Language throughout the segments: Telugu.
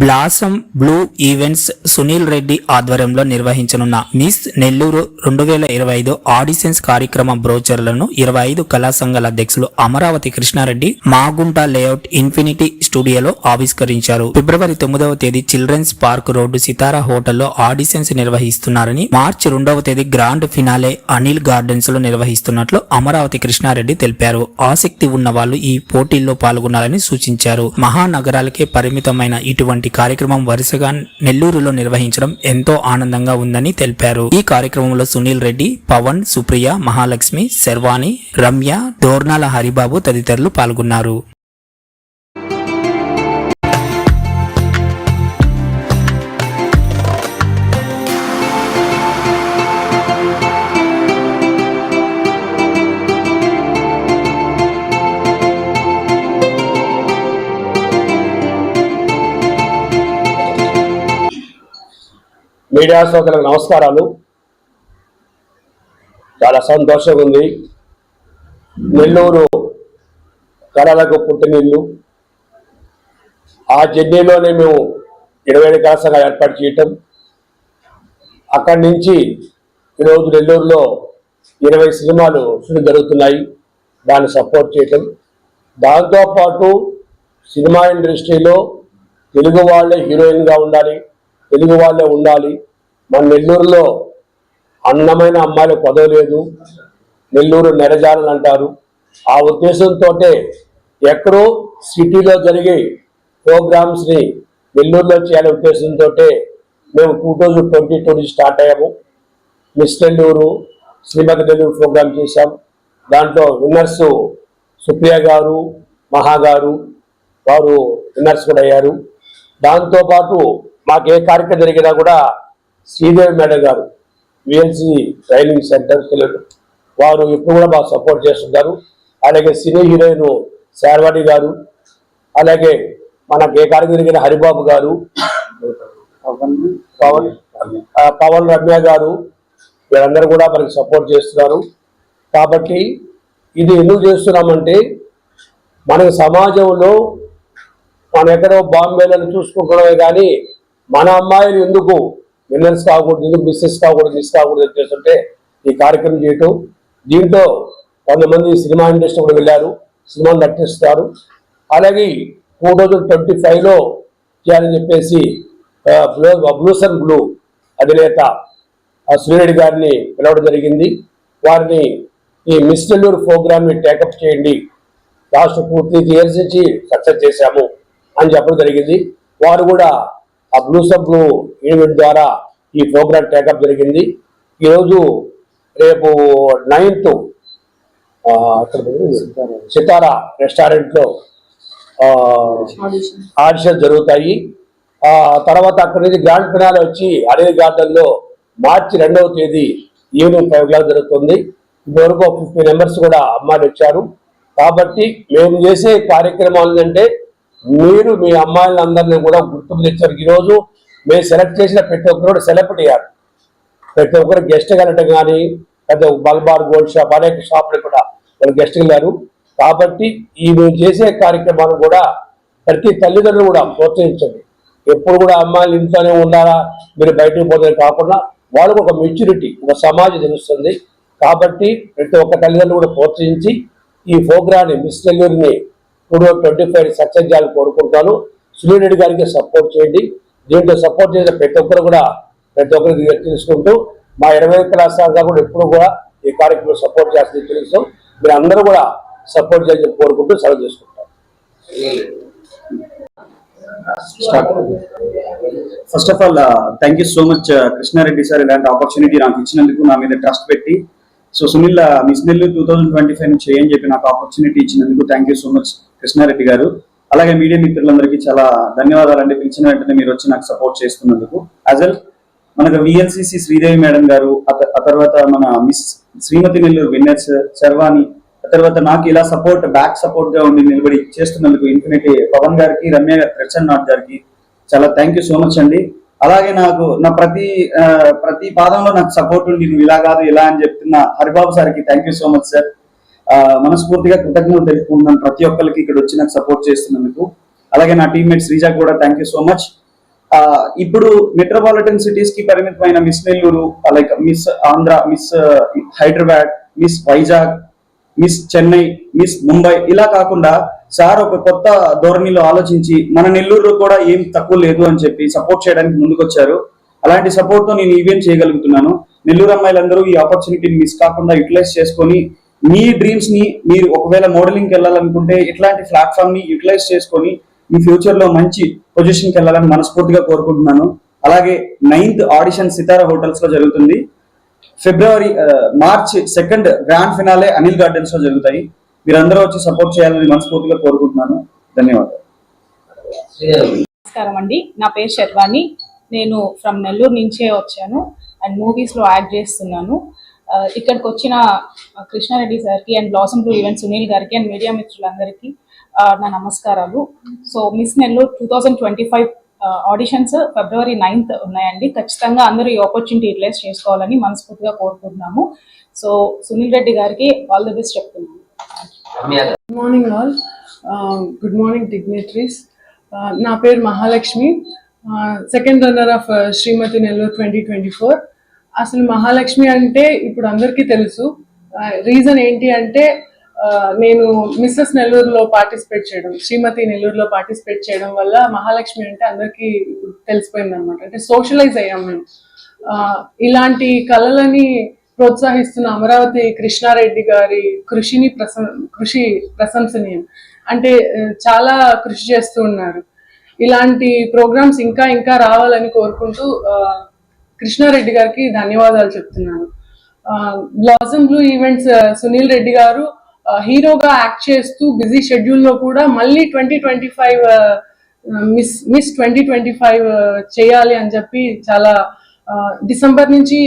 Blossom blue events Sunil Reddy ఆధ్వర్యంలో నిర్వహించనున్న మిస్ నెల్లూరు 2025 ఆడిషన్స్ కార్యక్రమ బ్రోచర్లను 25 కళా సంఘాల అధ్యక్షులు అమరావతి కృష్ణారెడ్డి మాగుంట లేఅవుట్ ఇన్ఫినిటీ స్టూడియోలో ఆవిష్కరించారు. ఫిబ్రవరి 9వ తేదీ చిల్డ్రన్స్ పార్క్ రోడ్డు సితారా హోటల్లో ఆడిషన్స్ నిర్వహిస్తున్నారని, మార్చి 2వ తేదీ గ్రాండ్ ఫినాలే అనిల్ గార్డెన్స్ లో నిర్వహిస్తున్నట్లు అమరావతి కృష్ణారెడ్డి తెలిపారు. ఆసక్తి ఉన్న వాళ్ళు ఈ పోటీల్లో పాల్గొనాలని సూచించారు. మహానగరాలకే పరిమితమైన ఇటువంటి కార్యక్రమం వరుసగా నెల్లూరులో నిర్వహించడం ఎంతో ఆనందంగా ఉందని తెలిపారు. ఈ కార్యక్రమంలో సునీల్ రెడ్డి, పవన్, సుప్రియ, మహాలక్ష్మి, శర్వాణి, రమ్య, దోర్నాల హరిబాబు తదితరులు పాల్గొన్నారు. మీడియా సోదరులకు నమస్కారాలు. చాలా సంతోషంగా ఉంది. నెల్లూరు కళలకు పుట్టినిల్లు. ఆ జర్నీలోనే మేము 20 కళాశాల ఏర్పాటు చేయటం, అక్కడి నుంచి ఈరోజు నెల్లూరులో 20 సినిమాలు షూటింగ్ జరుగుతున్నాయి. దాన్ని సపోర్ట్ చేయటం, దాంతోపాటు సినిమా ఇండస్ట్రీలో తెలుగు వాళ్ళే హీరోయిన్గా ఉండాలి, తెలుగు వాళ్ళే ఉండాలి. మన నెల్లూరులో అందమైన అమ్మాయిలు పదవి లేదు, నెల్లూరు నెరజాలని అంటారు. ఆ ఉద్దేశంతో ఎక్కడో సిటీలో జరిగే ప్రోగ్రామ్స్ని నెల్లూరులో చేయాలనే ఉద్దేశంతో మేము 2022 స్టార్ట్ అయ్యాము. మిస్ నెల్లూరు, శ్రీమతి నెల్లూరు ప్రోగ్రామ్ చేశాం. దాంట్లో విన్నర్స్ సుప్రియ గారు, మహా గారు, వారు విన్నర్స్ కూడా అయ్యారు. దాంతోపాటు మాకు ఏ కార్యక్రమం జరిగినా కూడా శ్రీదేవి మేడం గారు, విఎల్సి ట్రైనింగ్ సెంటర్ పిల్లలు, వారు ఎప్పుడు కూడా బాగా సపోర్ట్ చేస్తుంటారు. అలాగే సినీ హీరోయిన్ శార్వాణి గారు, అలాగే మనకు ఏ కార్యక్రమం జరిగిన హరిబాబు గారు, పవన్ రమ్య గారు, వీళ్ళందరూ కూడా మనకి సపోర్ట్ చేస్తున్నారు. కాబట్టి ఇది ఎందుకు చేస్తున్నామంటే, మనకు సమాజంలో మనం ఎక్కడో బాంబేలను చూసుకుంటున్నామే కానీ మన అమ్మాయిలు ఎందుకు విన్నర్స్ కాకూడదు, ఎందుకు మిస్ కాకూడదు చేస్తుంటే ఈ కార్యక్రమం చేయటం. దీంట్లో కొంతమంది సినిమా ఇండస్ట్రీ కూడా వెళ్ళారు, సినిమాలు నటిస్తారు. అలాగే 2025లో చేయాలని చెప్పేసి బ్లూసన్ బ్లూ అధినేత సునీల్ గారిని పిలవడం జరిగింది. వారిని ఈ మిస్ నెల్లూరు ప్రోగ్రామ్ని టేకప్ చేయండి, లాస్ట్ 2-3 ఇయర్స్ నుంచి సక్సెస్ చేశాము అని చెప్పడం జరిగింది. వారు కూడా ఆ బ్లూసన్ బ్లూ ఈవెంట్ ద్వారా ఈ ప్రోగ్రామ్ టేకప్ జరిగింది. ఈరోజు రేపు 9th సితారా రెస్టారెంట్లో ఆడిషన్ జరుగుతాయి. తర్వాత అక్కడి నుంచి గ్రాండ్ ఫినాలే వచ్చి అనిల్ గార్డెన్లో మార్చి 2వ తేదీ ఈవినింగ్ 5 o'clock జరుగుతుంది. ఇప్పటివరకు 50 members కూడా అమ్మాయిలు వచ్చారు. కాబట్టి మేము చేసే కార్యక్రమాలు అంటే మీరు మీ అమ్మాయిలందరినీ కూడా గుర్తుకు తెచ్చారు. ఈరోజు మేము సెలెక్ట్ చేసిన ప్రతి ఒక్కరు కూడా సెలబ్రిటీ అయ్యారు. ప్రతి ఒక్కరు గెస్ట్ వెళ్ళటం కానీ, పెద్ద బల్బార్ గోల్డ్ షాప్ అనేక షాపులు కూడా వాళ్ళు గెస్ట్ వెళ్ళారు. కాబట్టి ఈ మేము చేసే కార్యక్రమాలు కూడా ప్రతి తల్లిదండ్రులు కూడా ప్రోత్సహించండి. ఎప్పుడు కూడా అమ్మాయిలు ఇంట్లోనే ఉండాలా, మీరు బయటకు పోతే కాకుండా వాళ్ళకు ఒక మెచ్యూరిటీ, ఒక సమాజం తెలుస్తుంది. కాబట్టి ప్రతి ఒక్క తల్లిదండ్రులు కూడా ప్రోత్సహించి ఈ ప్రోగ్రాన్ని మిస్ నెల్లూరుని 2025 సక్సెస్ చేయాలని కోరుకుంటాను. సునీల్ రెడ్డి గారికి సపోర్ట్ చేయండి. దీంట్లో సపోర్ట్ చేసిన ప్రతి ఒక్కరికి తెలుసుకుంటూ మా 20 కళాశాలగా కూడా ఎప్పుడు కూడా ఈ కార్యక్రమం సపోర్ట్ చేస్తుంది తెలుసు. మీరు అందరూ కూడా సపోర్ట్ చేయాలని కోరుకుంటూ సెలవు చేసుకుంటాం. First of all thank you so much Krishna Reddy sir, ఇలాంటి ఆపర్చునిటీ నాకు ఇచ్చినందుకు, నా మీద ట్రస్ట్ పెట్టి. సో సునీల్ మిస్ నెల్లూరు 2025 నుంచి చేయని చెప్పి నాకు ఆపర్చునిటీ ఇచ్చినందుకు thank you so much Krishna Reddy గారు. అలాగే మీడియా మిత్రులందరికీ చాలా ధన్యవాదాలు అండి. పిలిచిన వెంటనే మీరు వచ్చి నాకు సపోర్ట్ చేస్తున్నందుకు. యాజ్ వెల్ మనకు విఎల్సిసి శ్రీదేవి మేడం గారు, ఆ తర్వాత మన మిస్ శ్రీమతి నెల్లూరు విన్నర్స్ శర్వాణి, ఆ తర్వాత నాకు ఇలా బ్యాక్ సపోర్ట్ గా ఉండి నిలబడి చేస్తున్నందుకు ఇన్ఫినిటీ పవన్ గారికి, రమ్య గారి ప్రచన్ నాథ్ గారికి చాలా థ్యాంక్ యూ సో మచ్ అండి. అలాగే నాకు నా ప్రతి పాదంలో నాకు సపోర్ట్ ఉండి నువ్వు ఇలా కాదు ఇలా అని చెప్తున్న హరిబాబు సార్కి thank you so much sir. మనస్ఫూర్తిగా కృతజ్ఞతలు తెలుపుకుంటున్నాను ప్రతి ఒక్కరికి ఇక్కడ వచ్చి నాకు సపోర్ట్ చేస్తున్నందుకు. అలాగే నా టీమ్మేట్ శ్రీజా కూడా థ్యాంక్ యూ సో మచ్. ఇప్పుడు మెట్రోపాలిటన్ సిటీస్ కి పరిమితమైన miss Nellore, like miss Andhra, miss Hyderabad, miss Vizag, miss Chennai, miss Mumbai ఇలా కాకుండా సార్ ఒక కొత్త ధోరణిలో ఆలోచించి మన నెల్లూరులో కూడా ఏం తక్కువ లేదు అని చెప్పి సపోర్ట్ చేయడానికి ముందుకొచ్చారు. అలాంటి సపోర్ట్ తో నేను ఈవెంట్ చేయగలుగుతున్నాను. నెల్లూరు అమ్మాయిలందరూ ఈ ఆపర్చునిటీని మిస్ కాకుండా యూటిలైజ్ చేసుకొని మీ డ్రీమ్స్ ని, మీరు ఒకవేళ మోడలింగ్కి వెళ్ళాలనుకుంటే ఇట్లాంటి ప్లాట్ఫామ్ ని యూటిలైజ్ చేసుకొని మీ ఫ్యూచర్ లో మంచి పొజిషన్ కి వెళ్ళాలని మనస్ఫూర్తిగా కోరుకుంటున్నాను. అలాగే 9th ఆడిషన్ సితారా హోటల్స్ లో జరుగుతుంది. March 2 grand finale Anil gardens లో జరుగుతాయి. మీరందరూ వచ్చి సపోర్ట్ చేయాలని మనస్ఫూర్తిగా కోరుకుంటున్నాను. ధన్యవాదాలు. నమస్కారం అండి, నా పేరు శర్వాణి. నేను ఫ్రమ్ నెల్లూరు నుంచే వచ్చాను అండ్ మూవీస్లో యాక్ట్ చేస్తున్నాను. ఇక్కడికి వచ్చిన కృష్ణారెడ్డి సార్కి and blossom blue event Sunil గారికి అండ్ మీడియా మిత్రులందరికీ నా నమస్కారాలు. So miss Nellore 2025 auditions February 9th ఉన్నాయండి. ఖచ్చితంగా అందరూ ఈ ఆపర్చునిటీ యూటిలైజ్ చేసుకోవాలని మనస్ఫూర్తిగా కోరుకుంటున్నాము. సో సునీల్ రెడ్డి గారికి ఆల్ ది బెస్ట్ చెప్తున్నాను. Good morning all. Good morning dignitaries. నా పేరు మహాలక్ష్మి, సెకండ్ రన్నర్ ఆఫ్ శ్రీమతి నెల్లూరు 2024. అసలు మహాలక్ష్మి అంటే ఇప్పుడు అందరికీ తెలుసు. రీజన్ ఏంటి అంటే నేను మిస్సెస్ నెల్లూరులో పార్టిసిపేట్ చేయడం, శ్రీమతి నెల్లూరులో పార్టిసిపేట్ చేయడం వల్ల మహాలక్ష్మి అంటే అందరికీ తెలిసిపోయింది అనమాట. అంటే సోషలైజ్ అయ్యాం మేము. ఇలాంటి కళలని ప్రోత్సహిస్తున్న అమరావతి కృష్ణారెడ్డి గారి కృషి ప్రశంసనీయం. అంటే చాలా కృషి చేస్తూ ఉన్నారు. ఇలాంటి ప్రోగ్రామ్స్ ఇంకా ఇంకా రావాలని కోరుకుంటూ కృష్ణారెడ్డి గారికి ధన్యవాదాలు చెప్తున్నాను. Blossom blue events Sunil Reddy గారు హీరోగా యాక్ట్ చేస్తూ బిజీ షెడ్యూల్లో కూడా మళ్ళీ 2025 మిస్ 2025 చేయాలి అని చెప్పి చాలా డిసెంబర్ నుంచి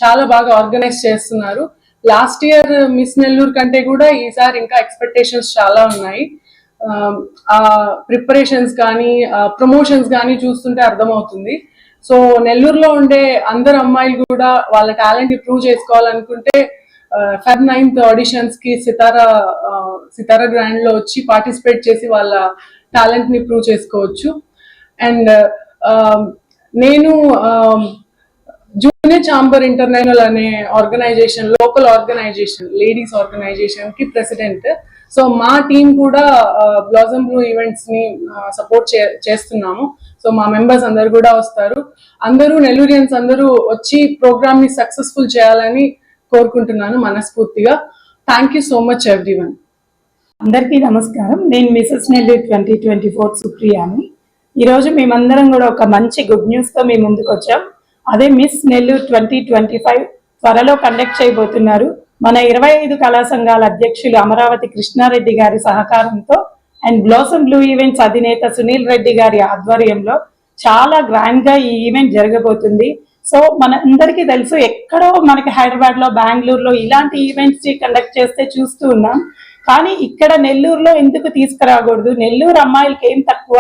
చాలా బాగా ఆర్గనైజ్ చేస్తున్నారు. లాస్ట్ ఇయర్ మిస్ నెల్లూరు కంటే కూడా ఈసారి ఇంకా ఎక్స్పెక్టేషన్స్ చాలా ఉన్నాయి. ఆ ప్రిపరేషన్స్ కానీ ప్రమోషన్స్ కానీ చూస్తుంటే అర్థమవుతుంది. సో నెల్లూరులో ఉండే అందరు అమ్మాయిలు కూడా వాళ్ళ టాలెంట్ ప్రూవ్ చేసుకోవాలనుకుంటే Feb 9th ఆడిషన్స్ కి సితారా గ్రాండ్ లో వచ్చి పార్టిసిపేట్ చేసి వాళ్ళ టాలెంట్ ని ప్రూవ్ చేసుకోవచ్చు. అండ్ నేను జూనియర్ ఛాంబర్ ఇంటర్నేషనల్ అనే organisation, local organisation, ladies organisation కి ప్రెసిడెంట్. సో మా టీం కూడా బ్లాసమ్ బ్లూ ఈవెంట్స్ ని సపోర్ట్ చేస్తున్నాము. సో మా మెంబర్స్ అందరు కూడా వస్తారు. అందరూ నెల్లూరియన్స్ అందరూ వచ్చి ప్రోగ్రామ్ ని సక్సెస్ఫుల్ చేయాలని కోరుకుంటున్నాను మనస్ఫూర్తిగా. Thank you so much everyone. అందరికీ నమస్కారం. నేను మిసెస్ నెల్లూరు 2024 సుప్రియాని. ఈరోజు మేమందరం కూడా ఒక మంచి గుడ్ న్యూస్తో మీ ముందుకు వచ్చాం. అదే మిస్ నెల్లూరు 2025 త్వరలో కండక్ట్ చేయబోతున్నారు. మన 25 కళా సంఘాల అధ్యక్షులు అమరావతి కృష్ణారెడ్డి గారి సహకారంతో అండ్ బ్లాసమ్ బ్లూ ఈవెంట్స్ అధినేత సునీల్ రెడ్డి గారి ఆధ్వర్యంలో చాలా గ్రాండ్ గా ఈ ఈవెంట్ జరగబోతుంది. సో మన అందరికీ తెలుసు, ఎక్కడో మనకి హైదరాబాద్ లో, బెంగళూరులో ఇలాంటి ఈవెంట్స్ కండక్ట్ చేస్తే చూస్తూ ఉన్నాం. కానీ ఇక్కడ నెల్లూరులో ఎందుకు తీసుకురాకూడదు? నెల్లూరు అమ్మాయిలకి ఏం తక్కువ,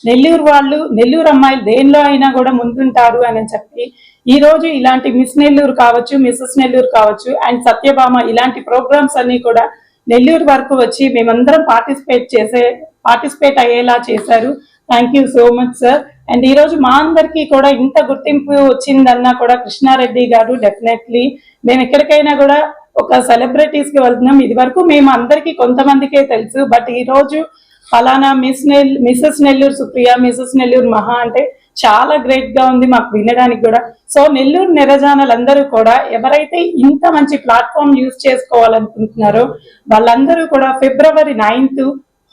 నెల్లూరు అమ్మాయిలు దేనిలో అయినా కూడా ముందుంటారు అని చెప్పి ఈ రోజు ఇలాంటి మిస్ నెల్లూరు కావచ్చు, మిస్సెస్ నెల్లూరు కావచ్చు అండ్ సత్యభామ ఇలాంటి ప్రోగ్రామ్స్ అన్ని కూడా నెల్లూరు వరకు వచ్చి మేమందరం పార్టిసిపేట్ అయ్యేలా చేశారు. Thank you so much sir. And ఈ రోజు మా అందరికీ కూడా ఇంత గుర్తింపు వచ్చిందన్నా కూడా కృష్ణారెడ్డి గారు డెఫినెట్లీ మేము ఎక్కడికైనా కూడా ఒక సెలబ్రిటీస్ కి వెళ్తున్నాం. ఇది వరకు మేము అందరికీ కొంతమందికే తెలుసు, బట్ ఈ రోజు ఫలానా మిస్సెస్ నెల్లూరు సుప్రియ, మిస్సెస్ నెల్లూరు మహా అంటే చాలా గ్రేట్ గా ఉంది మాకు వినడానికి కూడా. సో నెల్లూరు నెరజానలందరూ కూడా ఎవరైతే ఇంత మంచి ప్లాట్ఫామ్ యూజ్ చేసుకోవాలనుకుంటున్నారో వాళ్ళందరూ కూడా February 9th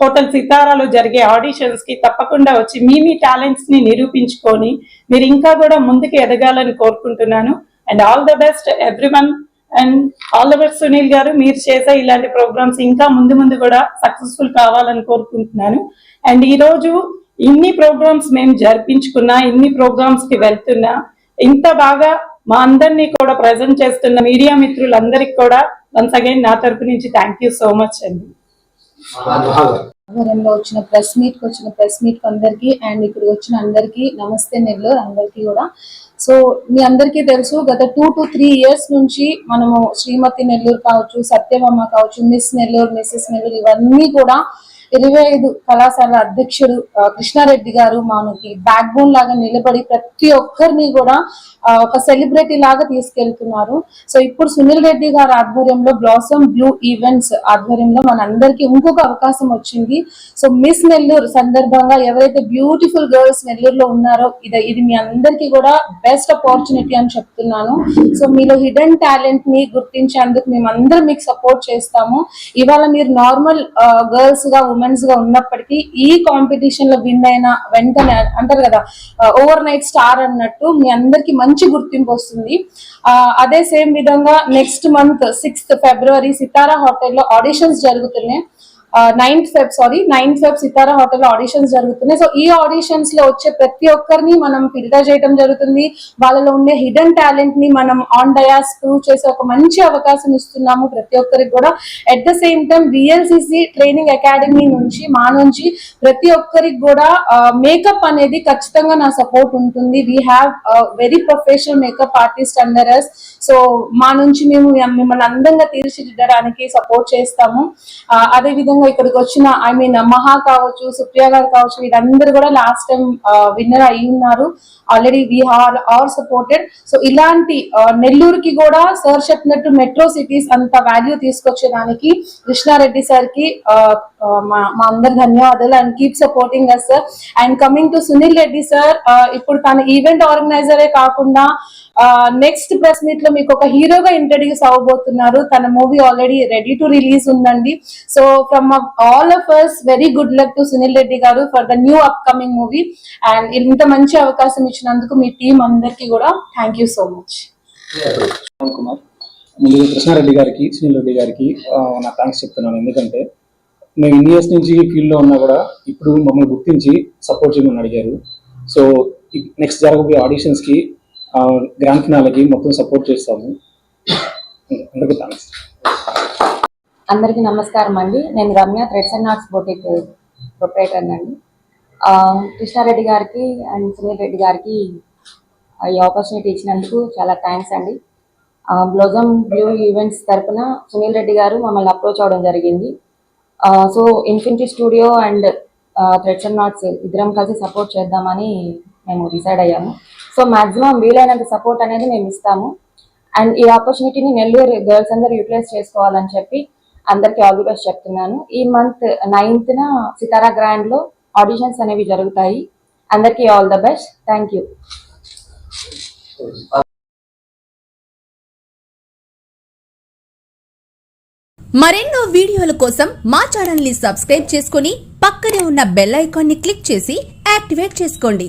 హోటల్ సితారాలో జరిగే ఆడిషన్స్ కి తప్పకుండా వచ్చి మీ టాలెంట్స్ ని నిరూపించుకొని మీరు ఇంకా కూడా ముందుకు ఎదగాలని కోరుకుంటున్నాను. And all the best everyone. And all the best Sunil గారు, మీరు చేసే ఇలాంటి ప్రోగ్రామ్స్ ఇంకా ముందు కూడా సక్సెస్ఫుల్ కావాలని కోరుకుంటున్నాను. అండ్ ఈ రోజు ఇన్ని ప్రోగ్రామ్స్ మేము జరిపించుకున్నా, ఇన్ని ప్రోగ్రామ్స్ కి వెళ్తున్నా, ఇంత బాగా మా అందరినీ కూడా ప్రజెంట్ చేస్తున్న మీడియా మిత్రులందరికీ కూడా వన్స్ అగైన్ నా తరపు నుంచి థ్యాంక్ యూ సో మచ్ అండి. ఆధ్వర్యంలో వచ్చిన ప్రెస్ మీట్ అందరికి అండ్ ఇక్కడికి వచ్చిన అందరికి నమస్తే నెల్లూరు అందరికీ కూడా. సో మీ అందరికీ తెలుసు, గత 2 to 3 years నుంచి మనము శ్రీమతి నెల్లూరు కావచ్చు, సత్యభామ కావచ్చు, మిస్ నెల్లూరు, మిస్సెస్ నెల్లూరు ఇవన్నీ కూడా 25 కళాశాల అధ్యక్షుడు కృష్ణారెడ్డి గారు మనకి బ్యాక్ బోన్ లాగా నిలబడి ప్రతి ఒక్కరిని కూడా ఒక సెలబ్రిటీ లాగా తీసుకెళ్తున్నారు. సో ఇప్పుడు సునీల్ రెడ్డి గారి ఆధ్వర్యంలో బ్లాసమ్ బ్లూ ఈవెంట్స్ ఆధ్వర్యంలో మనందరికీ ఇంకొక అవకాశం వచ్చింది. సో మిస్ నెల్లూరు సందర్భంగా ఎవరైతే బ్యూటిఫుల్ గర్ల్స్ నెల్లూరులో ఉన్నారో ఇది మీ అందరికీ కూడా బెస్ట్ ఆపర్చునిటీ అని చెప్తున్నాను. సో మీలో హిడెన్ టాలెంట్ ని గుర్తించేందుకు మేమందరం మీకు సపోర్ట్ చేస్తాము. ఇవాళ మీరు నార్మల్ గర్ల్స్ గా ఉమెన్స్ గా ఉన్నప్పటికీ ఈ కాంపిటీషన్ లో విన్ అయిన వెంటనే అంటారు కదా ఓవర్ నైట్ స్టార్ అన్నట్టు మీ అందరికి మంచి గుర్తింపు వస్తుంది. అదే సేమ్ విధంగా నెక్స్ట్ మంత్ 6th ఫిబ్రవరి సితారా హోటల్లో ఆడిషన్స్ జరుగుతున్నాయి. 9th Feb సితారా హోటల్ ఆడిషన్స్ జరుగుతున్నాయి. సో ఈ ఆడిషన్స్ లో వచ్చే ప్రతి ఒక్కరిని మనం ఫిల్టర్ చేయడం జరుగుతుంది. వాళ్ళలో ఉండే హిడెన్ టాలెంట్ ని మనం ఆన్ డయాస్ ప్రూవ్ చేసే ఒక మంచి అవకాశం ఇస్తున్నాము ప్రతి ఒక్కరికి కూడా. At the same time VLCC training academy నుంచి ప్రతి ఒక్కరికి కూడా మేకప్ అనేది ఖచ్చితంగా నా సపోర్ట్ ఉంటుంది. We have very professional makeup artist under us. So మా నుంచి మేము మిమ్మల్ని అందంగా తీర్చిదిద్దడానికి సపోర్ట్ చేస్తాము. అదే విధంగా ఇక్కడికి వచ్చిన మహా కావచ్చు, సుప్రియ గారు కావచ్చు, వీరందరూ కూడా లాస్ట్ టైం విన్నర్ అయి ఉన్నారు. Already we are supported. So ఇలాంటి నెల్లూరుకి కూడా సార్ చెప్పినట్టు మెట్రో సిటీస్ అంత వాల్యూ తీసుకొచ్చేదానికి కృష్ణారెడ్డి సార్ కి మా అందరి ధన్యవాదాలు. And keep supporting us sir. And coming to Sunil Reddy sir, ఇప్పుడు తన ఈవెంట్ ఆర్గనైజరే కాకుండా నెక్స్ట్ ప్రెస్ మీట్ లో మీకు ఒక హీరోగా ఇంట్రడ్యూస్ అవ్వబోతున్నారు. తన movie already ready to release ఉందండి. So from all of us very good luck to Sunil Reddy garu for the new upcoming movie. And ఇంత మంచి అవకాశం ఇచ్చినందుకు మీ టీం అందరికి కూడా thank you so much. Kumar, ముందు కృష్ణారెడ్డి గారికి, సునీల్ రెడ్డి గారికి నా థ్యాంక్స్ చెప్తున్నాను. ఎందుకంటే మేము ఇన్ని ఇయర్స్ నుంచి ఫీల్డ్లో ఉన్నా కూడా ఇప్పుడు మమ్మల్ని గుర్తించి సపోర్ట్ చేయమని అడిగారు. సో నెక్స్ట్ జరగబోయే ఆడిషన్స్కి, గ్రాండ్ ఫినాలకి మొత్తం సపోర్ట్ చేస్తాము. అందరికీ థ్యాంక్స్. అందరికీ నమస్కారం అండి. నేను Ramya, threads and arts boutique proprietor అండి. కృష్ణారెడ్డి గారికి అండ్ సునీల్ రెడ్డి గారికి ఈ ఆపర్చునిటీ ఇచ్చినందుకు చాలా థ్యాంక్స్ అండి. బ్లాసమ్ బ్లూ ఈవెంట్స్ తరఫున సునీల్ రెడ్డి గారు మమ్మల్ని అప్రోచ్ అవ్వడం జరిగింది. So infinity studio and threads and arts ఇద్దరం కలిసి సపోర్ట్ చేద్దామని మేము డిసైడ్ అయ్యాము. సో మ్యాక్సిమం వీలైనంత సపోర్ట్ అనేది మేము ఇస్తాము. అండ్ ఈ ఆపర్చునిటీని నెల్లూరు గర్ల్స్ అందరూ యూటిలైజ్ చేసుకోవాలని చెప్పి అందరికీ ఆల్ ది బెస్ట్ చెప్తున్నాను. ఈ మంత్ 9th సితారా గ్రాండ్ లో ఆడిషన్స్ అనేవి జరుగుతాయి. అందరికీ all the best. Thank you. మరెన్నో వీడియోల కోసం మా ఛానల్ ని సబ్స్క్రైబ్ చేసుకుని పక్కనే ఉన్న బెల్ ఐకాన్ ని క్లిక్ చేసి యాక్టివేట్ చేసుకోండి.